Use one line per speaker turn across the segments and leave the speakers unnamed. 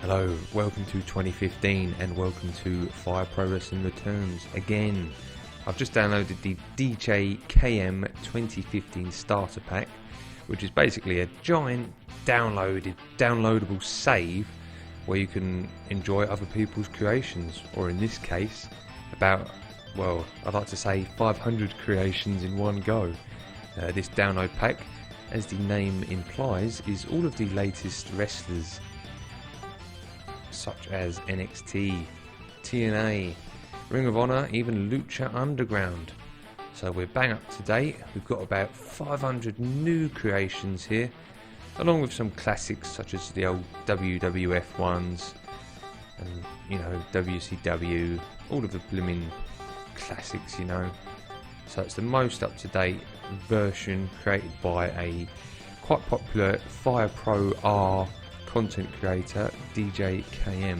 Hello, welcome to 2015 and welcome to Fire Pro Wrestling Returns again. I've just downloaded the DJKM 2015 Starter Pack, which is basically a giant downloadable save where you can enjoy other people's creations, or in this case, about, well, I'd like to say 500 creations in one go. This download pack, as the name implies, is all of the latest wrestlers, such as NXT, TNA, Ring of Honor, even Lucha Underground. So we're bang up to date. We've got about 500 new creations here, along with some classics such as the old WWF ones and, you know, WCW, all of the blooming classics, you know. So it's the most up-to-date version created by a quite popular Fire Pro R content creator, DJKM.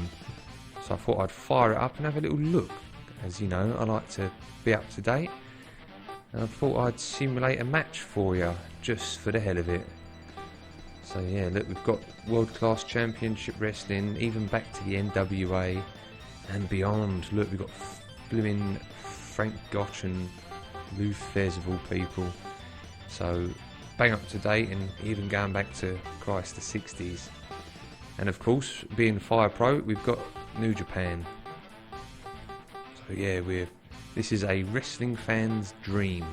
So I thought I'd fire it up and have a little look. As you know, I like to be up to date, and I thought I'd simulate a match for you, just for the hell of it. So yeah, look, we've got world-class championship wrestling, even back to the NWA and beyond. Look, we've got blooming Frank Gotch and Lou Fez of all people. So bang up to date, and even going back to Christ the 60s. And of course, being Fire Pro, we've got New Japan. So yeah, this is a wrestling fan's dream.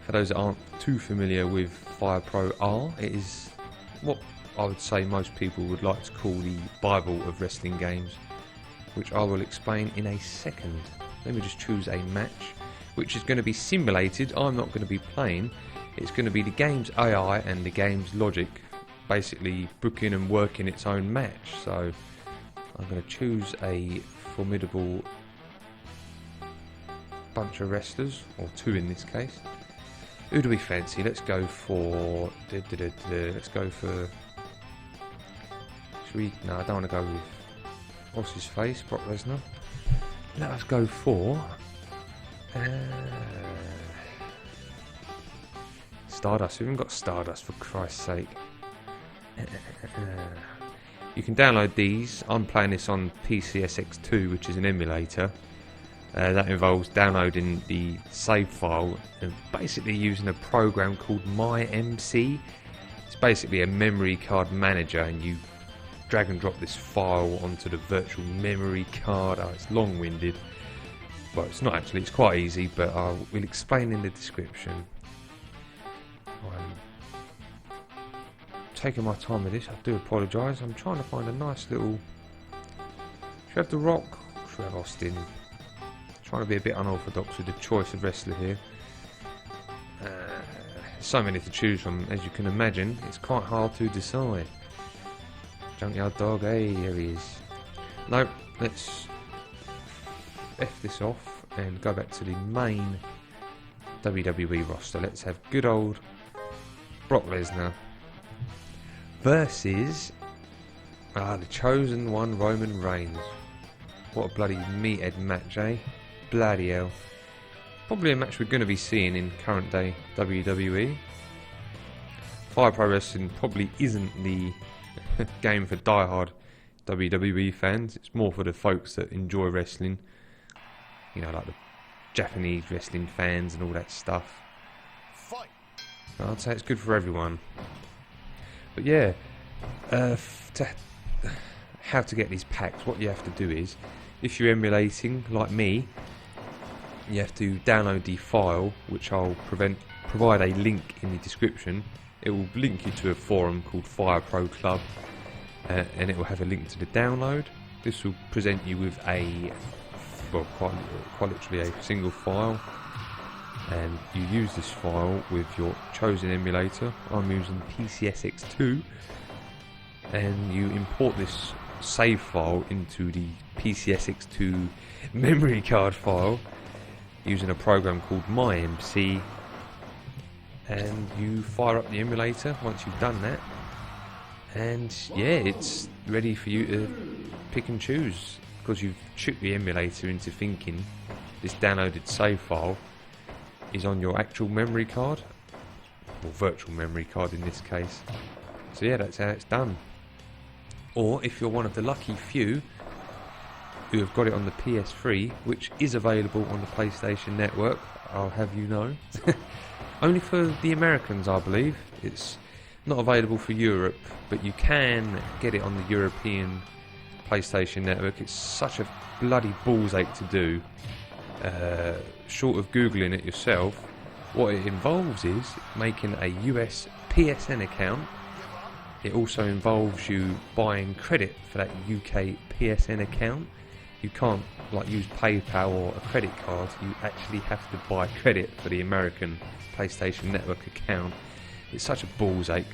For those that aren't too familiar with Fire Pro R, it is what I would say most people would like to call the Bible of wrestling games, which I will explain in a second. Let me just choose a match, which is going to be simulated. I'm not going to be playing. It's going to be the game's AI and the game's logic basically booking and working its own match. So I'm going to choose a formidable bunch of wrestlers, or two in this case. Who do we fancy? Let's go for let's go for, should we? No, I don't want to go with what's his face, Brock Lesnar. Let us go for Stardust. We haven't got Stardust, for Christ's sake. You can download these. I'm playing this on PCSX2, which is an emulator. That involves downloading the save file and basically using a program called mymc. It's basically a memory card manager, and you drag and drop this file onto the virtual memory card. Oh, it's long-winded. Well, it's not actually. It's quite easy, but I will explain in the description. I'm taking my time with this. I do apologise. I'm trying to find a nice little. Should we have The Rock? Should we have Austin? Trying to be a bit unorthodox with the choice of wrestler here. So many to choose from, as you can imagine. It's quite hard to decide. Junkyard Dog, hey, here he is. No, let's F this off and go back to the main WWE roster. Let's have good old Brock Lesnar versus the chosen one, Roman Reigns. What a bloody meathead match, eh? Bloody hell. Probably a match we're going to be seeing in current day WWE. Fire Pro Wrestling probably isn't the game for diehard WWE fans. It's more for the folks that enjoy wrestling. You know, like the Japanese wrestling fans and all that stuff. Fight. I'd say it's good for everyone. But yeah, how to get these packs, what you have to do is, if you're emulating like me, you have to download the file, which I'll provide a link in the description. It will link you to a forum called Fire Pro Club, and it will have a link to the download. This will present you with quite literally a single file, and you use this file with your chosen emulator. I'm using PCSX2, and you import this save file into the PCSX2 memory card file using a program called mymc, and you fire up the emulator once you've done that, and yeah, it's ready for you to pick and choose, because you've tricked the emulator into thinking this downloaded save file is on your actual memory card, or virtual memory card in this case. So yeah, that's how it's done. Or if you're one of the lucky few who have got it on the PS3, which is available on the PlayStation Network, I'll have you know. Only for the Americans, I believe. It's not available for Europe, but you can get it on the European PlayStation Network. It's such a bloody balls ache to do. Short of Googling it yourself, what it involves is making a US PSN account. It also involves you buying credit for that UK PSN account. You can't use PayPal or a credit card. You actually have to buy credit for the American PlayStation Network account. It's such a balls ache,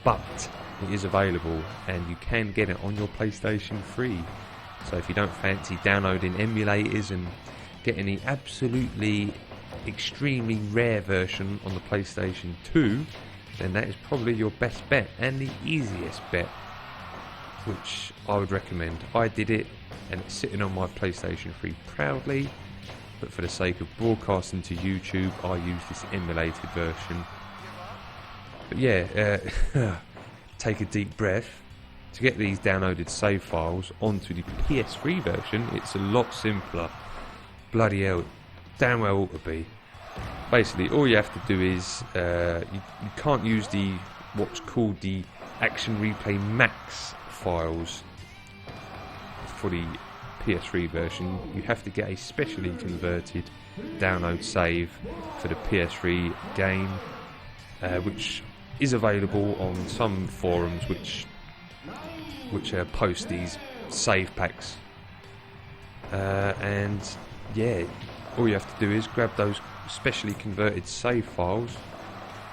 but it is available and you can get it on your PlayStation 3. So if you don't fancy downloading emulators and getting the absolutely extremely rare version on the PlayStation 2, then that is probably your best bet and the easiest bet, which I would recommend. I did it and it's sitting on my PlayStation 3 proudly, but for the sake of broadcasting to YouTube, I use this emulated version. But yeah, take a deep breath. To get these downloaded save files onto the PS3 version, it's a lot simpler. Bloody hell, damn well ought to be. Basically, all you have to do is, you can't use what's called the Action Replay Max files for the PS3 version. You have to get a specially converted download save for the PS3 game, which is available on some forums which post these save packs. And yeah, all you have to do is grab those specially converted save files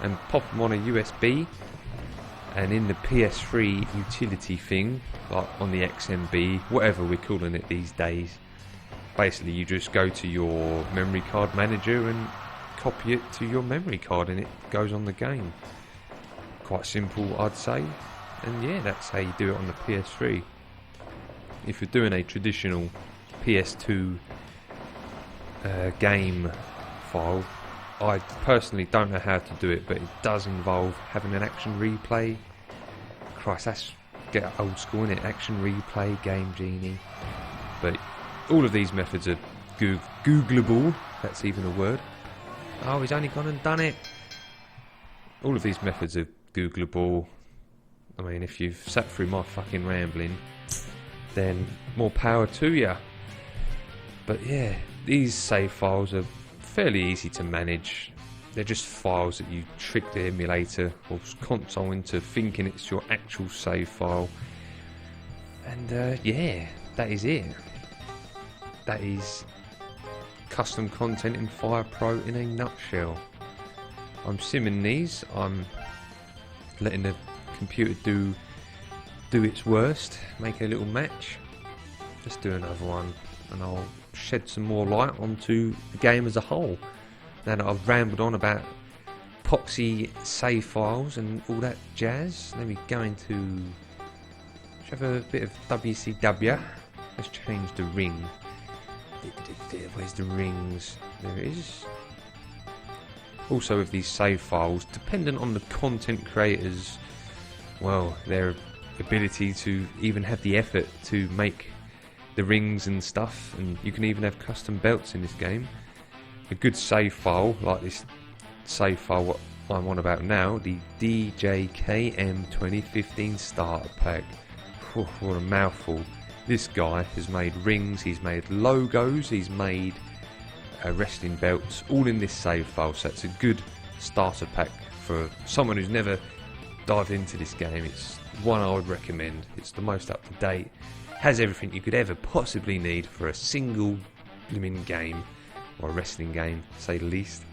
and pop them on a USB, and in the PS3 utility thing, like on the XMB, whatever we're calling it these days, basically you just go to your memory card manager and copy it to your memory card and it goes on the game. Quite simple, I'd say. And yeah, that's how you do it on the PS3. If you're doing a traditional PS2 game file, I personally don't know how to do it, but it does involve having an action replay. Christ, that's get old school, innit? Action replay, Game Genie. But all of these methods are Googleable, that's even a word. Oh, he's only gone and done it. All of these methods are Googleable. I mean, if you've sat through my fucking rambling, then more power to you. But yeah, these save files are fairly easy to manage. They're just files that you trick the emulator or console into thinking it's your actual save file. And yeah, that is it. That is custom content in Fire Pro in a nutshell. I'm simming these. I'm letting the computer do its worst, make a little match. Let's do another one and I'll shed some more light onto the game as a whole. Now that I've rambled on about poxy save files and all that jazz, let me go into, let's have a bit of WCW. Let's change the ring. Where's the rings? There it is. Also with these save files, dependent on the content creators, well, their ability to even have the effort to make the rings and stuff, and you can even have custom belts in this game. A good save file, like this save file what I'm on about now, the DJKM 2015 starter pack. Whew, what a mouthful. This guy has made rings, he's made logos, he's made wrestling belts, all in this save file, so it's a good starter pack for someone who's never dived into this game. It's one I would recommend. It's the most up to date, has everything you could ever possibly need for a single blooming game, or a wrestling game to say the least.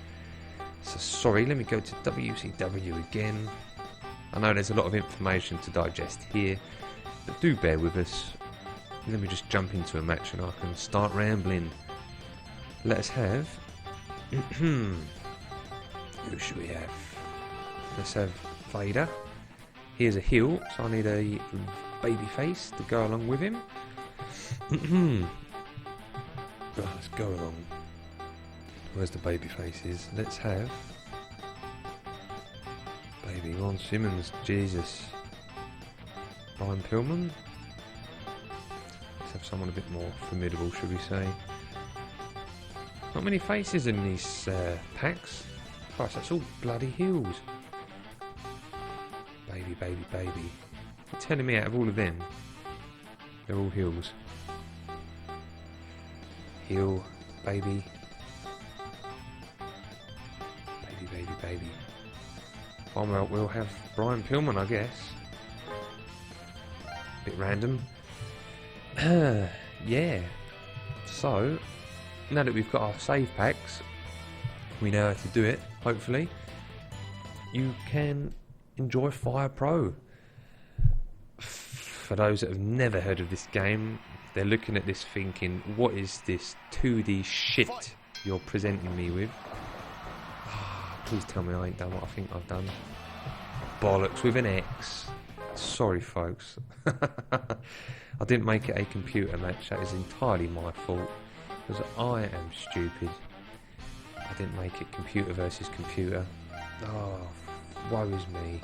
So sorry, let me go to WCW again. I know there's a lot of information to digest here, but do bear with us. Let me just jump into a match and I can start rambling. Let's have who should we have? Let's have Vader. Here's a heel, so I need a baby face to go along with him. Right, let's go along. Where's the baby faces? Let's have baby Ron Simmons. Jesus. Brian Pillman. have someone a bit more formidable, should we say. Not many faces in these packs. Christ, that's all bloody heels. Baby, baby, baby. You're telling me out of all of them, they're all heels. Heel, baby. Baby, baby, baby. Well, we'll have Brian Pillman, I guess. Bit random. Yeah. So, now that we've got our save packs, we know how to do it, hopefully. You can enjoy Fire Pro. For those that have never heard of this game, they're looking at this thinking, what is this 2D shit you're presenting me with? Please tell me I ain't done what I think I've done. Bollocks with an X. Sorry folks. I didn't make it a computer match, that is entirely my fault. Because I am stupid. I didn't make it computer versus computer. Oh, woe is me.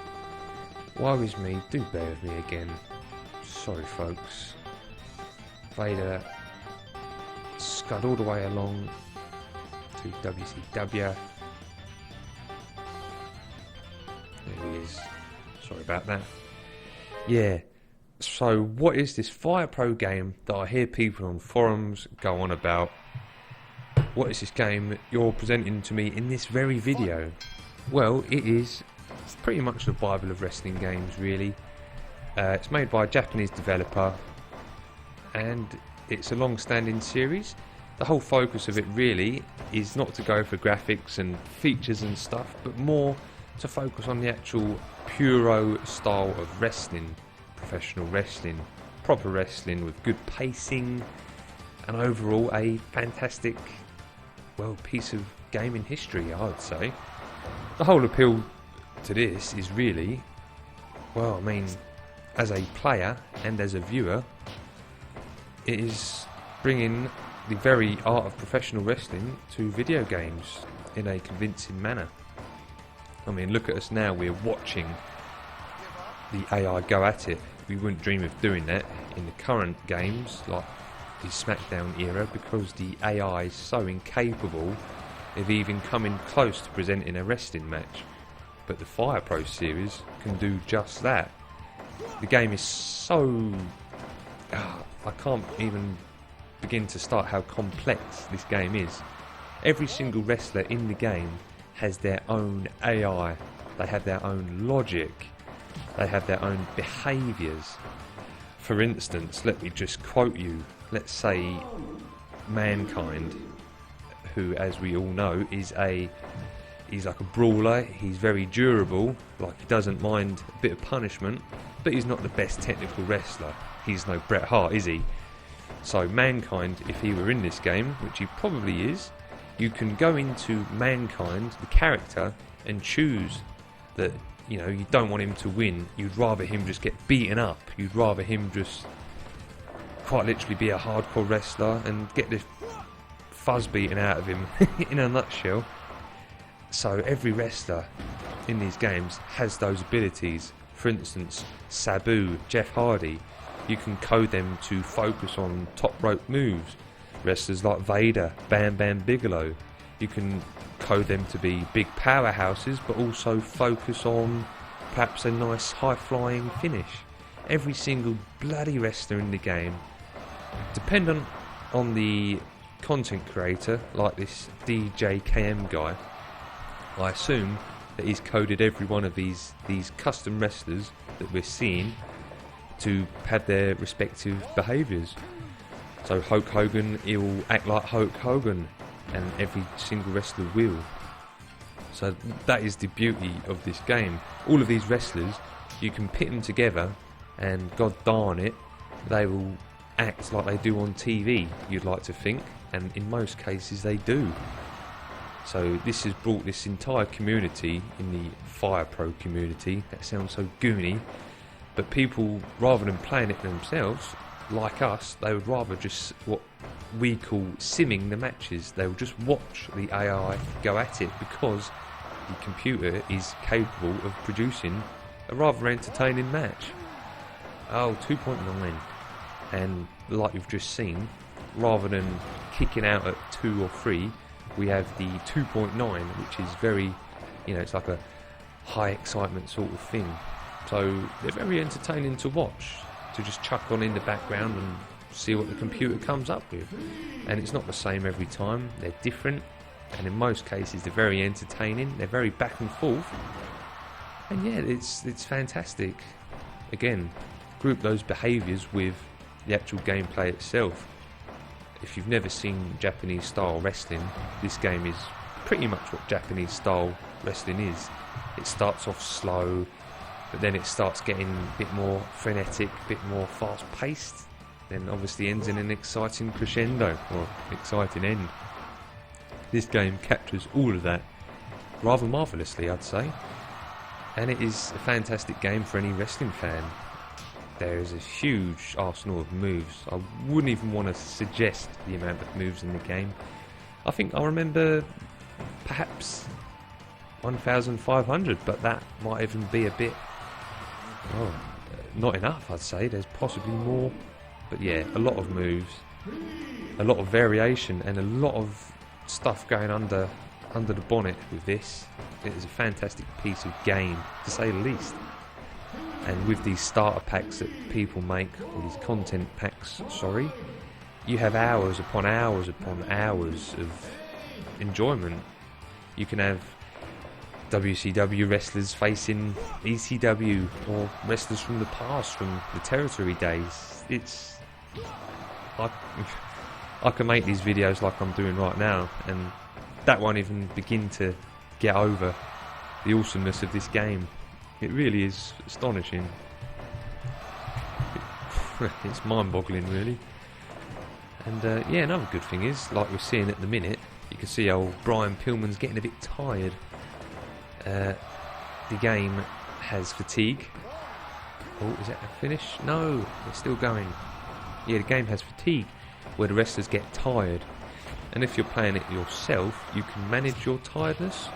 Woe is me, do bear with me again. Sorry folks. Vader scud all the way along to WCW. There he is. Sorry about that. Yeah. So what is this Fire Pro game that I hear people on forums go on about? What is this game that you're presenting to me in this very video? Well, it's pretty much the Bible of wrestling games, really. It's made by a Japanese developer, and it's a long-standing series. The whole focus of it really is not to go for graphics and features and stuff, but more to focus on the actual puro style of wrestling. Professional wrestling, proper wrestling with good pacing, and overall a fantastic, well, piece of gaming history, I would say. The whole appeal to this is really, well, I mean, as a player and as a viewer, it is bringing the very art of professional wrestling to video games in a convincing manner. I mean, look at us now, we're watching the AI go at it. We wouldn't dream of doing that in the current games, like the SmackDown era, because the AI is so incapable of even coming close to presenting a wrestling match. But the Fire Pro series can do just that. The game is so... I can't even begin to start how complex this game is. Every single wrestler in the game has their own AI. They have their own logic. They have their own behaviours. For instance, let me just quote you. Let's say Mankind, who, as we all know, he's like a brawler. He's very durable. Like, he doesn't mind a bit of punishment, but he's not the best technical wrestler. He's no Bret Hart, is he? So Mankind, if he were in this game, which he probably is, you can go into Mankind, the character, and choose that, you know, you don't want him to win. You'd rather him just get beaten up. You'd rather him just quite literally be a hardcore wrestler and get the fuzz beaten out of him in a nutshell. So every wrestler in these games has those abilities. For instance, Sabu, Jeff Hardy, you can code them to focus on top rope moves. Wrestlers like Vader, Bam Bam Bigelow, you can code them to be big powerhouses, but also focus on perhaps a nice high-flying finish. Every single bloody wrestler in the game, dependent on the content creator, like this DJKM guy, I assume that he's coded every one of these custom wrestlers that we're seeing to have their respective behaviours. So Hulk Hogan, he'll act like Hulk Hogan, and every single wrestler will. So that is the beauty of this game. All of these wrestlers, you can pit them together, and god darn it, they will act like they do on TV, you'd like to think, and in most cases they do. So this has brought this entire community in the Fire Pro community, that sounds so goony, but people, rather than playing it themselves, like us, they would rather just what we call simming the matches. They will just watch the AI go at it because the computer is capable of producing a rather entertaining match. Oh, 2.9. and like you've just seen, rather than kicking out at 2 or 3, we have the 2.9, which is very, it's like a high excitement sort of thing. So they're very entertaining to watch, to just chuck on in the background and see what the computer comes up with. And it's not the same every time, they're different, and in most cases they're very entertaining, they're very back and forth, and yeah, it's fantastic. Again, group those behaviours with the actual gameplay itself. If you've never seen Japanese style wrestling, this game is pretty much what Japanese style wrestling is. It starts off slow, but then it starts getting a bit more frenetic, a bit more fast paced, then obviously ends in an exciting crescendo, or exciting end. This game captures all of that rather marvellously, I'd say, and it is a fantastic game for any wrestling fan. There is a huge arsenal of moves. I wouldn't even want to suggest the amount of moves in the game. I think I remember perhaps 1,500, but that might even be a bit, not enough, I'd say. There's possibly more, but yeah, a lot of moves, a lot of variation, and a lot of stuff going under the bonnet with this. It is a fantastic piece of game, to say the least. And with these starter packs that people make, or these content packs, sorry, you have hours upon hours upon hours of enjoyment. You can have WCW wrestlers facing ECW, or wrestlers from the past, from the territory days. I can make these videos like I'm doing right now, and that won't even begin to get over the awesomeness of this game. It really is astonishing. It's mind-boggling, really. And yeah, another good thing is, like we're seeing at the minute, you can see old Brian Pillman's getting a bit tired. The game has fatigue. Oh, is that a finish? No, it's still going. Yeah, the game has fatigue, where the wrestlers get tired. And if you're playing it yourself, you can manage your tiredness.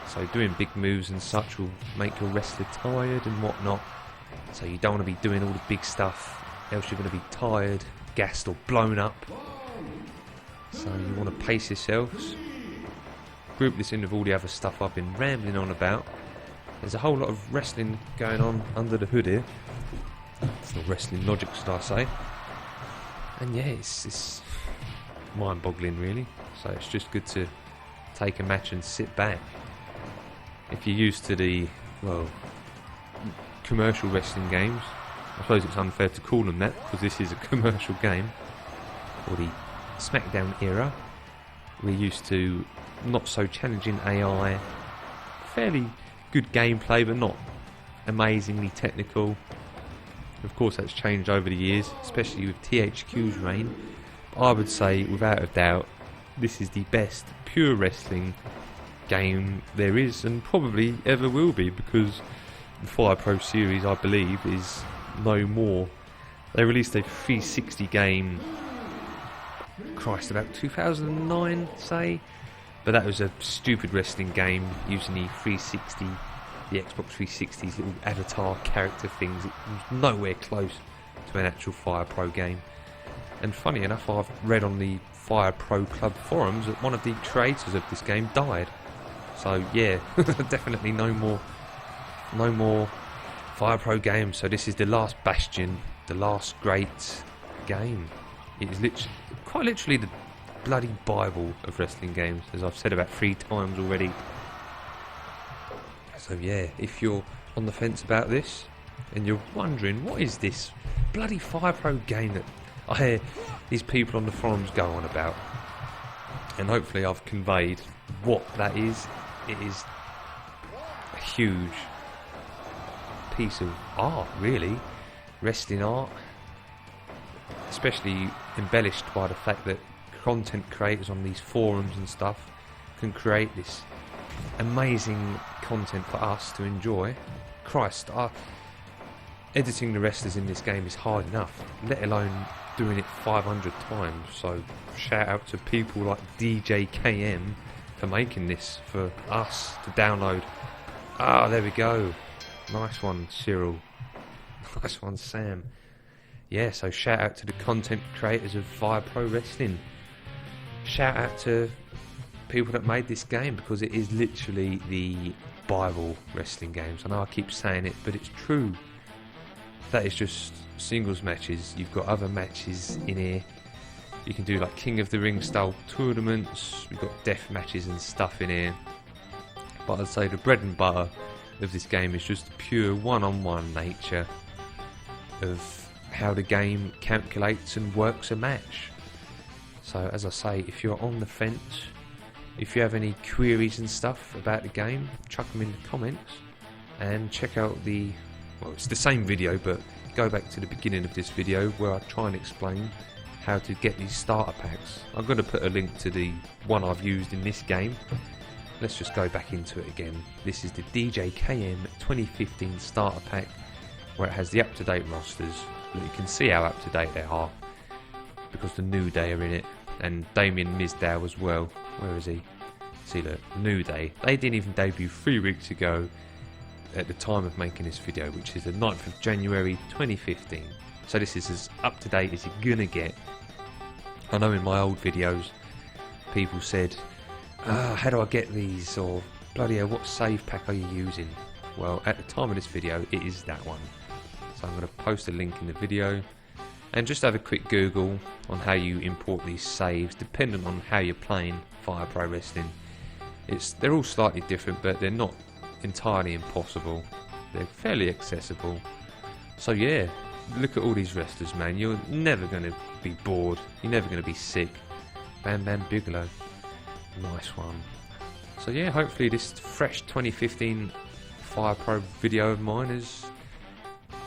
So doing big moves and such will make your wrestler tired and whatnot. So you don't want to be doing all the big stuff, else you're going to be tired, gassed or blown up. So you want to pace yourselves. Group this in with all the other stuff I've been rambling on about. There's a whole lot of wrestling going on under the hood here. Or wrestling logic, should I say. And yeah, it's mind-boggling, really. So it's just good to take a match and sit back. If you're used to the, commercial wrestling games, I suppose it's unfair to call them that, because this is a commercial game, or the SmackDown era, we're used to not so challenging AI, fairly good gameplay, but not amazingly technical. Of course, that's changed over the years, especially with THQ's reign. But I would say, without a doubt, this is the best pure wrestling game there is, and probably ever will be, because the Fire Pro series, I believe, is no more. They released a 360 game, about 2009, say, but that was a stupid wrestling game using the 360, the Xbox 360's little avatar character things. It was nowhere close to an actual Fire Pro game. And funny enough, I've read on the Fire Pro Club forums that one of the creators of this game died. So yeah, definitely no more Fire Pro games. So this is the last bastion, the last great game. It is quite literally the bloody Bible of wrestling games, as I've said about 3 times already. So yeah, if you're on the fence about this, and you're wondering, what is this bloody Fire Pro game that I hear these people on the forums go on about, and hopefully I've conveyed what that is. It is a huge piece of art, really, wrestling art, especially embellished by the fact that content creators on these forums and stuff can create this amazing content for us to enjoy. Christ, editing the wrestlers in this game is hard enough, let alone doing it 500 times. So shout out to people like DJKM for making this for us to download. There we go. Nice one, Cyril. Nice one, Sam. yeah, so shout out to the content creators of Fire Pro Wrestling. Shout out to people that made this game, because it is literally the Bible wrestling games. I know I keep saying it, but it's true. That is just singles matches. You've got other matches in here. You can do like King of the Ring style tournaments. We've got death matches and stuff in here. But I'd say the bread and butter of this game is just the pure one-on-one nature of how the game calculates and works a match. So as I say, if you're on the fence, if you have any queries and stuff about the game, chuck them in the comments, and check out the, well, it's the same video, but go back to the beginning of this video where I try and explain how to get these starter packs. I'm going to put a link to the one I've used in this game. Let's just go back into it again. This is the DJKM 2015 starter pack, where it has the up-to-date rosters. You can see how up-to-date they are because the New Day are in it, and Damien Mizdow as well. Where is he? See, look, New Day. They didn't even debut 3 weeks ago at the time of making this video, which is the 9th of January 2015. So this is as up-to-date as you're gonna get. I know in my old videos people said, how do I get these, or bloody hell, what save pack are you using? Well, at the time of this video, it is that one. So I'm going to post a link in the video, and just have a quick Google on how you import these saves, depending on how you're playing Fire Pro Wrestling. They're all slightly different, but they're not entirely impossible. They're fairly accessible. So yeah, look at all these wrestlers, man. You're never going to be bored. You're never going to be sick. Bam Bam Bigelow. Nice one. So yeah, hopefully this fresh 2015 Fire Pro video of mine has,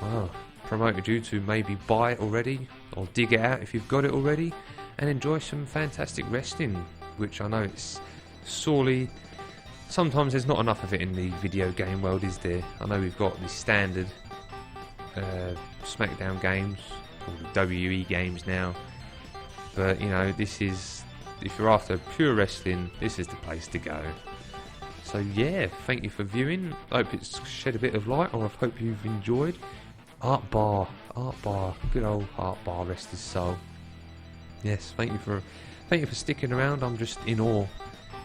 well, promoted you to maybe buy it already, or dig it out if you've got it already, and enjoy some fantastic wrestling, which I know it's sorely, sometimes there's not enough of it in the video game world, is there? I know we've got the standard SmackDown games, or the WE games now, but you know, this is, if you're after pure wrestling, this is the place to go. So yeah, thank you for viewing. I hope it's shed a bit of light, or I hope you've enjoyed. Art Bar, good old Art Bar, rest his soul. Yes, thank you for sticking around. I'm just in awe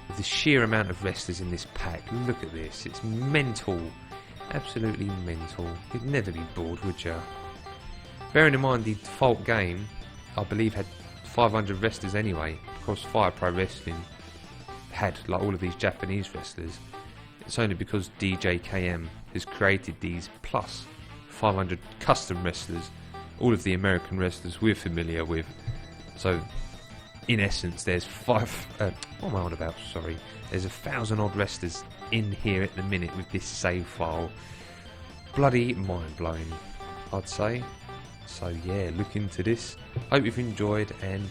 of the sheer amount of wrestlers in this pack. Look at this, it's mental, absolutely mental. You'd never be bored, would you? Bearing in mind the default game, I believe, had 500 wrestlers anyway, because Fire Pro Wrestling had like all of these Japanese wrestlers. It's only because DJKM has created these plus 500 custom wrestlers, all of the American wrestlers we're familiar with. So in essence, there's what am I on about? Sorry, there's 1,000 odd wrestlers in here at the minute with this save file. Bloody mind blowing, I'd say. So yeah, look into this. Hope you've enjoyed, and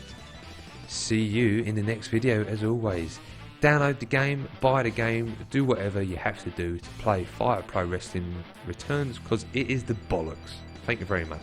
see you in the next video as always. Download the game, buy the game, do whatever you have to do to play Fire Pro Wrestling Returns, because it is the bollocks. Thank you very much.